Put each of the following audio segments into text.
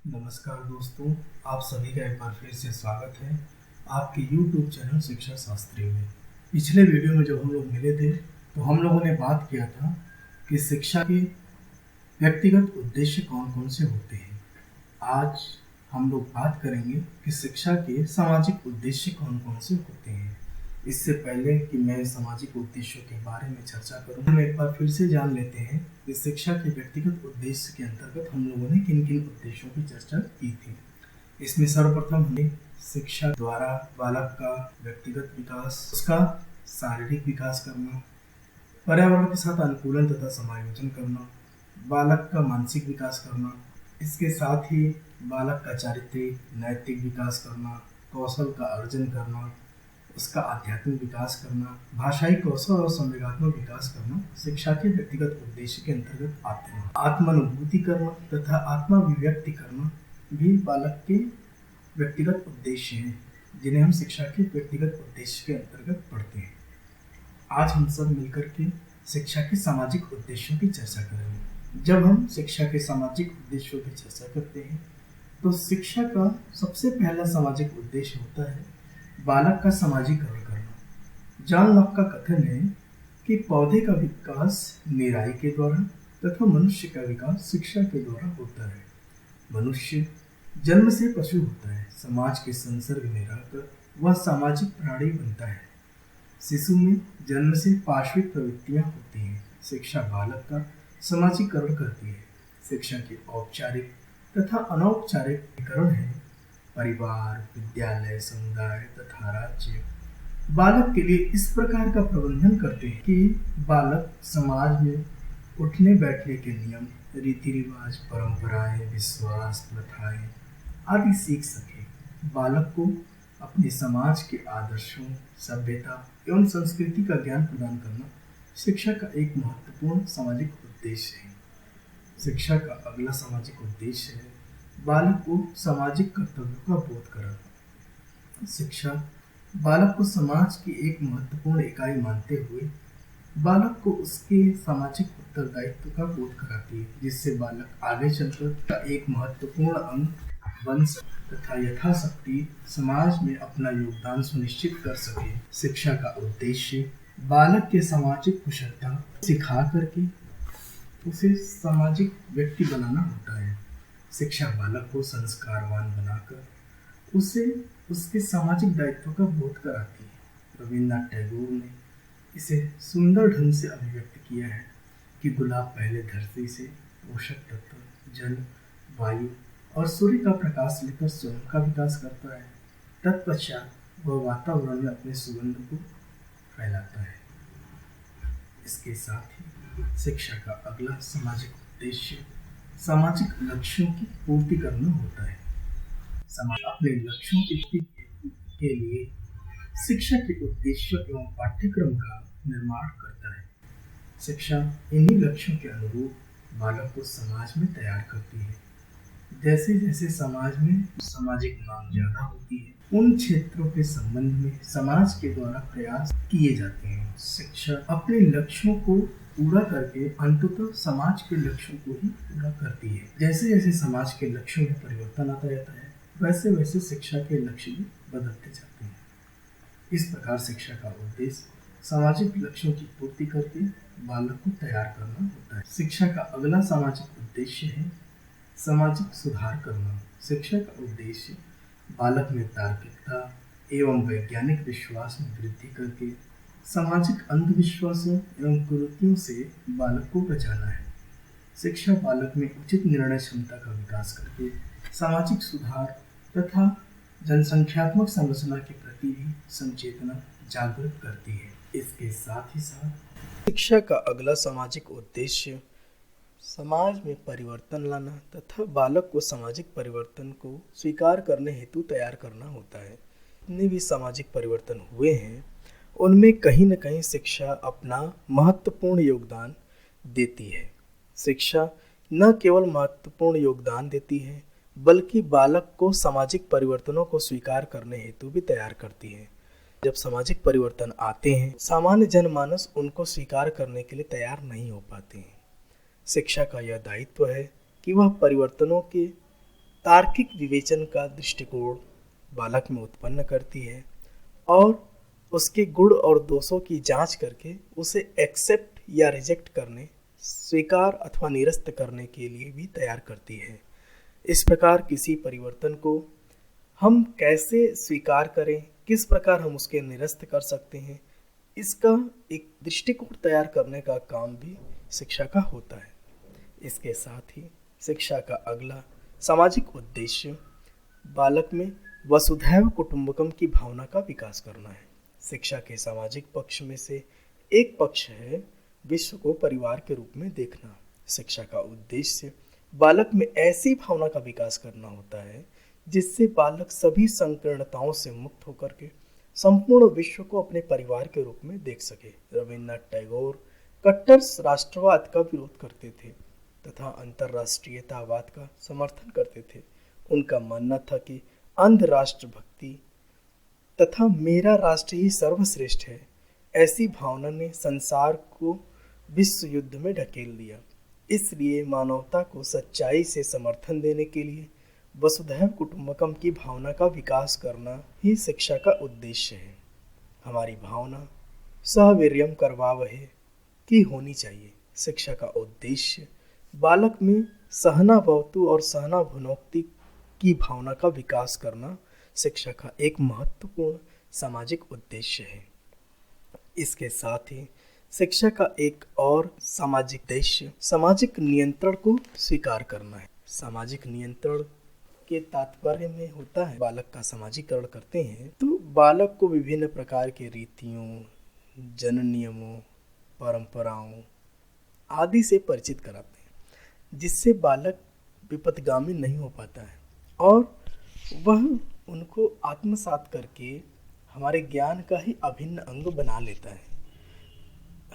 नमस्कार दोस्तों, आप सभी का एक बार फिर से स्वागत है आपके YouTube चैनल शिक्षा शास्त्री में। पिछले वीडियो में जब हम लोग मिले थे तो हम लोगों ने बात किया था कि शिक्षा के व्यक्तिगत उद्देश्य कौन कौन से होते हैं। आज हम लोग बात करेंगे कि शिक्षा के सामाजिक उद्देश्य कौन कौन से होते हैं। इससे पहले कि मैं सामाजिक उद्देश्यों के बारे में चर्चा करूं, हम एक बार फिर से जान लेते हैं कि शिक्षा के व्यक्तिगत उद्देश्य के अंतर्गत हम लोगों ने किन किन उद्देश्यों की चर्चा की थी। इसमें सर्वप्रथम हमने शिक्षा द्वारा बालक का व्यक्तिगत विकास, उसका शारीरिक विकास करना, पर्यावरण के साथ अनुकूलन तथा समायोजन करना, बालक का मानसिक विकास करना, इसके साथ ही बालक का चारित्रिक नैतिक विकास करना, कौशल का अर्जन करना, उसका आध्यात्मिक विकास करना, भाषाई कौशल और संवेगात्मक विकास करना शिक्षा के व्यक्तिगत उद्देश्य के अंतर्गत आते हैं। आत्मानुभूति करना तथा आत्माभिव्यक्ति करना भी बालक के व्यक्तिगत उद्देश्य हैं, जिन्हें हम शिक्षा के व्यक्तिगत उद्देश्य के अंतर्गत पढ़ते हैं। आज हम सब मिलकर के शिक्षा के सामाजिक उद्देश्यों की चर्चा करेंगे। जब हम शिक्षा के सामाजिक उद्देश्यों की चर्चा करते हैं तो शिक्षा का सबसे पहला सामाजिक उद्देश्य होता है बालक का समाजीकरण करना। जॉन लॉक का कथन है कि पौधे का विकास निराई के द्वारा तथा मनुष्य का विकास शिक्षा के द्वारा होता है। मनुष्य जन्म से पशु होता है, समाज के संसर्ग में रहकर वह सामाजिक प्राणी बनता है। शिशु में जन्म से पार्श्विक प्रवृत्तियां होती हैं। शिक्षा बालक का समाजीकरण करती है। शिक्षा के औपचारिक तथा अनौपचारिक विकरण है परिवार, विद्यालय, समुदाय तथा राज्य बालक के लिए इस प्रकार का प्रबंधन करते हैं कि बालक समाज में उठने बैठने के नियम, रीति रिवाज, परंपराएं, विश्वास, प्रथाएं आदि सीख सके। बालक को अपने समाज के आदर्शों, सभ्यता एवं संस्कृति का ज्ञान प्रदान करना शिक्षा का एक महत्वपूर्ण सामाजिक उद्देश्य है। शिक्षा का अगला सामाजिक उद्देश्य है बालक को सामाजिक कर्तव्यों का बोध कराना। शिक्षा बालक को समाज की एक महत्वपूर्ण इकाई मानते हुए बालक को उसके सामाजिक उत्तरदायित्व का बोध कराती है, जिससे बालक आगे चलकर एक महत्वपूर्ण अंग बन सके तथा यथाशक्ति समाज में अपना योगदान सुनिश्चित कर सके। शिक्षा का उद्देश्य बालक के सामाजिक कुशलता सिखा करके उसे सामाजिक व्यक्ति बनाना होता है। शिक्षा बालक को संस्कारवान बनाकर उसे उसके सामाजिक दायित्व का बोध कराती है। रविन्द्रनाथ टैगोर ने इसे सुंदर ढंग से अभिव्यक्त किया है कि गुलाब पहले धरती से पोषक तत्व, जल, वायु और सूर्य का प्रकाश लेकर स्वयं का विकास करता है। तत्पश्चात वह वातावरण में अपने सुगंध को फैलाता है। इसके साथ ही शिक्षा का अगला सामाजिक उद्देश्य सामाजिक लक्ष्यों की पूर्ति करना होता है। समाज अपने लक्ष्यों की पूर्ति के लिए शिक्षा के उद्देश्यों एवं पाठ्यक्रम का निर्माण करता है। शिक्षा इन्हीं लक्ष्यों के अनुरूप बालक को समाज में तैयार करती है। जैसे जैसे समाज में सामाजिक मांग ज्यादा होती है, उन क्षेत्रों के संबंध में समाज के द्वारा प्रयास किए जाते हैं। शिक्षा अपने लक्ष्यों को पूरा करके अंततः समाज के लक्ष्यों को ही पूरा करती है। जैसे जैसे समाज के लक्ष्यों में परिवर्तन आता रहता है, वैसे वैसे शिक्षा के लक्ष्य भी बदलते जाते हैं। इस प्रकार शिक्षा का उद्देश्य सामाजिक लक्ष्यों की पूर्ति करके बालक को तैयार करना होता है। शिक्षा का अगला सामाजिक उद्देश्य है सामाजिक सुधार करना। शिक्षा का उद्देश्य बालक में तार्किकता एवं वैज्ञानिक विश्वास में वृद्धि करके सामाजिक अंधविश्वासों एवं कुरीतियों से बालक को बचाना है। शिक्षा बालक में उचित निर्णय क्षमता का विकास करके सामाजिक सुधार तथा जनसंख्यात्मक संरचना के प्रति भी संचेतना जागृत करती है। इसके साथ ही साथ शिक्षा का अगला सामाजिक उद्देश्य समाज में परिवर्तन लाना तथा बालक को सामाजिक परिवर्तन को स्वीकार करने हेतु तैयार करना होता है। जितने भी सामाजिक परिवर्तन हुए हैं उनमें कहीं न कहीं शिक्षा अपना महत्वपूर्ण योगदान देती है। शिक्षा न केवल महत्वपूर्ण योगदान देती है बल्कि बालक को सामाजिक परिवर्तनों को स्वीकार करने हेतु भी तैयार करती है। जब सामाजिक परिवर्तन आते हैं, सामान्य जनमानस उनको स्वीकार करने के लिए तैयार नहीं हो पाते हैं। शिक्षा का यह दायित्व है कि वह परिवर्तनों के तार्किक विवेचन का दृष्टिकोण बालक में उत्पन्न करती है और उसके गुण और दोषों की जांच करके उसे एक्सेप्ट या रिजेक्ट करने, स्वीकार अथवा निरस्त करने के लिए भी तैयार करती है। इस प्रकार किसी परिवर्तन को हम कैसे स्वीकार करें, किस प्रकार हम उसके निरस्त कर सकते हैं, इसका एक दृष्टिकोण तैयार करने का काम भी शिक्षा का होता है। इसके साथ ही शिक्षा का अगला सामाजिक उद्देश्य बालक में वसुधैव कुटुंबकम की भावना का विकास करना है। शिक्षा के सामाजिक पक्ष में से एक पक्ष है विश्व को परिवार के रूप में देखना। शिक्षा का उद्देश्य बालक में ऐसी भावना का विकास करना होता है जिससे बालक सभी संकीर्णताओं से मुक्त होकर के संपूर्ण विश्व को अपने परिवार के रूप में देख सके। रविन्द्रनाथ टैगोर कट्टर राष्ट्रवाद का विरोध करते थे तथा अंतर्राष्ट्रीयतावाद का समर्थन करते थे। उनका मानना था कि अंध राष्ट्र भक्ति तथा मेरा राष्ट्र ही सर्वश्रेष्ठ है, ऐसी भावना ने संसार को विश्व युद्ध में ढकेल दिया। इसलिए मानवता को सच्चाई से समर्थन देने के लिए वसुधैव कुटुंबकम की भावना का विकास करना ही शिक्षा का उद्देश्य है। हमारी भावना सहवीर्यम करवावहे की होनी चाहिए। शिक्षा का उद्देश्य बालक में सहना भवतु और सहना भुनोक्ति की भावना का विकास करना शिक्षा का एक महत्वपूर्ण सामाजिक उद्देश्य है। इसके साथ ही शिक्षा का एक और सामाजिक उद्देश्य सामाजिक नियंत्रण को स्वीकार करना है। सामाजिक नियंत्रण के तात्पर्य में होता है बालक का सामाजिकरण करते हैं तो बालक को विभिन्न प्रकार के रीतियों, जन नियमों, परंपराओं आदि से परिचित कराते हैं, जिससे बालक विपथगामी नहीं हो पाता है और वह उनको आत्मसात करके हमारे ज्ञान का ही अभिन्न अंग बना लेता है।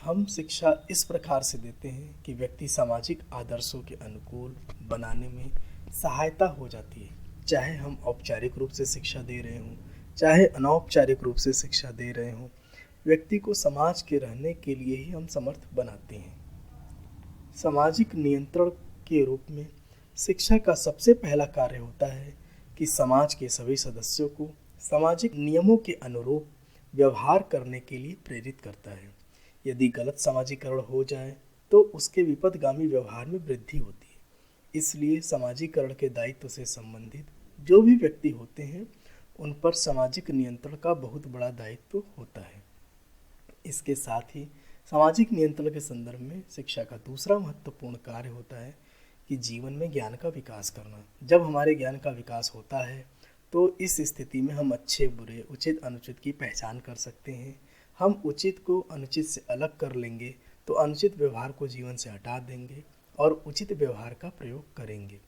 हम शिक्षा इस प्रकार से देते हैं कि व्यक्ति सामाजिक आदर्शों के अनुकूल बनाने में सहायता हो जाती है। चाहे हम औपचारिक रूप से शिक्षा दे रहे हों, चाहे अनौपचारिक रूप से शिक्षा दे रहे हों, व्यक्ति को समाज के रहने के लिए ही हम समर्थ बनाते हैं। सामाजिक नियंत्रण के रूप में शिक्षा का सबसे पहला कार्य होता है कि समाज के सभी सदस्यों को सामाजिक नियमों के अनुरूप व्यवहार करने के लिए प्रेरित करता है। यदि गलत सामाजिकरण हो जाए तो उसके विपथगामी व्यवहार में वृद्धि होती है। इसलिए सामाजिकरण के दायित्व से संबंधित जो भी व्यक्ति होते हैं उन पर सामाजिक नियंत्रण का बहुत बड़ा दायित्व होता है। इसके साथ ही सामाजिक नियंत्रण के संदर्भ में शिक्षा का दूसरा महत्वपूर्ण कार्य होता है कि जीवन में ज्ञान का विकास करना। जब हमारे ज्ञान का विकास होता है तो इस स्थिति में हम अच्छे बुरे, उचित अनुचित की पहचान कर सकते हैं। हम उचित को अनुचित से अलग कर लेंगे तो अनुचित व्यवहार को जीवन से हटा देंगे और उचित व्यवहार का प्रयोग करेंगे।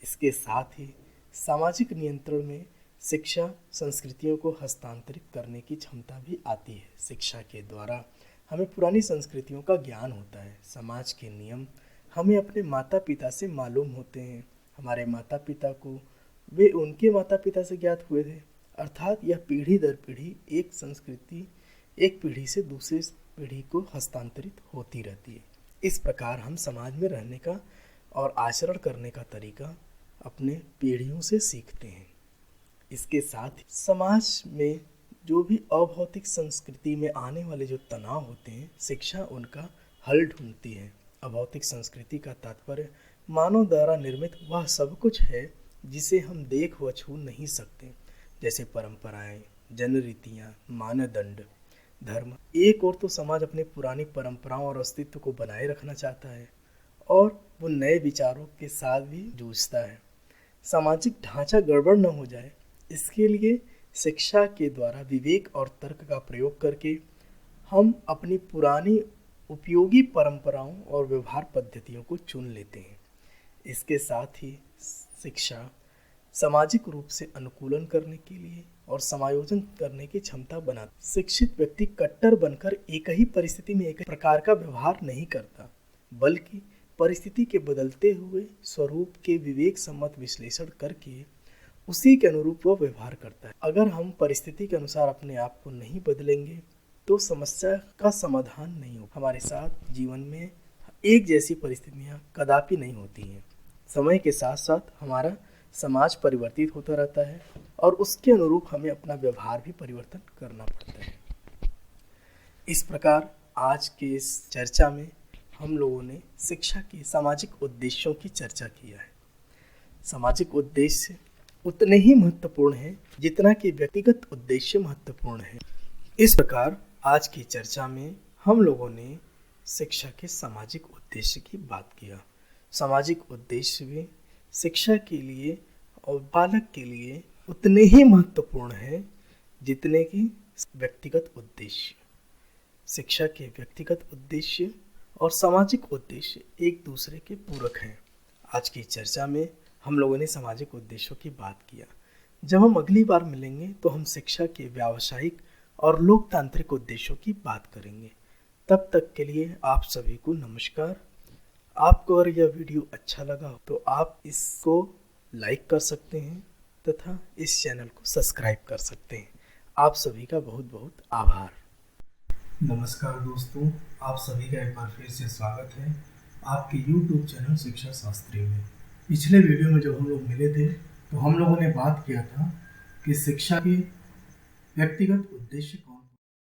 इसके साथ ही सामाजिक नियंत्रण में शिक्षा संस्कृतियों को हस्तांतरित करने की क्षमता भी आती है। शिक्षा के द्वारा हमें पुरानी संस्कृतियों का ज्ञान होता है। समाज के नियम हमें अपने माता पिता से मालूम होते हैं। हमारे माता पिता को वे उनके माता पिता से ज्ञात हुए थे, अर्थात यह पीढ़ी दर पीढ़ी एक संस्कृति एक पीढ़ी से दूसरी पीढ़ी को हस्तांतरित होती रहती है। इस प्रकार हम समाज में रहने का और आचरण करने का तरीका अपने पीढ़ियों से सीखते हैं। इसके साथ ही समाज में जो भी अभौतिक संस्कृति में आने वाले जो तनाव होते हैं, शिक्षा उनका हल ढूंढती है। अभौतिक संस्कृति का तात्पर्य मानव द्वारा निर्मित वह सब कुछ है जिसे हम देख व छू नहीं सकते, जैसे परंपराएं, जन रीतियाँ, मानदंड, धर्म। एक और तो समाज अपने पुरानी परंपराओं और अस्तित्व को बनाए रखना चाहता है और वो नए विचारों के साथ भी जूझता है। सामाजिक ढांचा गड़बड़ न हो जाए, इसके लिए शिक्षा के द्वारा विवेक और तर्क का प्रयोग करके हम अपनी पुरानी उपयोगी परंपराओं और व्यवहार पद्धतियों को चुन लेते हैं। इसके साथ ही शिक्षा सामाजिक रूप से अनुकूलन करने के लिए और समायोजन करने की क्षमता बनाती। शिक्षित व्यक्ति कट्टर बनकर एक ही परिस्थिति में एक ही प्रकार का व्यवहार नहीं करता, बल्कि परिस्थिति के बदलते हुए स्वरूप के विवेक सम्मत विश्लेषण करके उसी के अनुरूप वह व्यवहार करता है। अगर हम परिस्थिति के अनुसार अपने आप को नहीं बदलेंगे तो समस्या का समाधान नहीं हो। हमारे साथ जीवन में एक जैसी परिस्थितियाँ कदापि नहीं होती हैं। समय के साथ साथ हमारा समाज परिवर्तित होता रहता है और उसके अनुरूप हमें अपना व्यवहार भी परिवर्तन करना पड़ता है। इस प्रकार आज के इस चर्चा में हम लोगों ने शिक्षा के सामाजिक उद्देश्यों की चर्चा किया है। सामाजिक उद्देश्य उतने ही महत्वपूर्ण हैं जितना कि व्यक्तिगत उद्देश्य महत्वपूर्ण है। इस प्रकार आज की चर्चा में हम लोगों ने शिक्षा के सामाजिक उद्देश्य की बात किया। सामाजिक उद्देश्य भी शिक्षा के लिए और बालक के लिए उतने ही महत्वपूर्ण है जितने कि व्यक्तिगत उद्देश्य। शिक्षा के व्यक्तिगत उद्देश्य और सामाजिक उद्देश्य एक दूसरे के पूरक हैं। आज की चर्चा में हम लोगों ने सामाजिक उद्देश्यों की बात किया। जब हम अगली बार मिलेंगे तो हम शिक्षा के व्यावसायिक और लोकतांत्रिक उद्देश्यों की बात करेंगे। तब तक के लिए आप सभी को नमस्कार। आपको अगर यह वीडियो अच्छा लगा हो तो आप इसको लाइक कर सकते हैं तथा इस चैनल को सब्सक्राइब कर सकते हैं। आप सभी का बहुत बहुत आभार। नमस्कार दोस्तों, आप सभी का एक बार फिर से स्वागत है आपके YouTube चैनल शिक्षा शास्त्री में। पिछले वीडियो में जब हम लोग मिले थे तो हम लोगों ने बात किया था कि शिक्षा के व्यक्तिगत उद्देश्य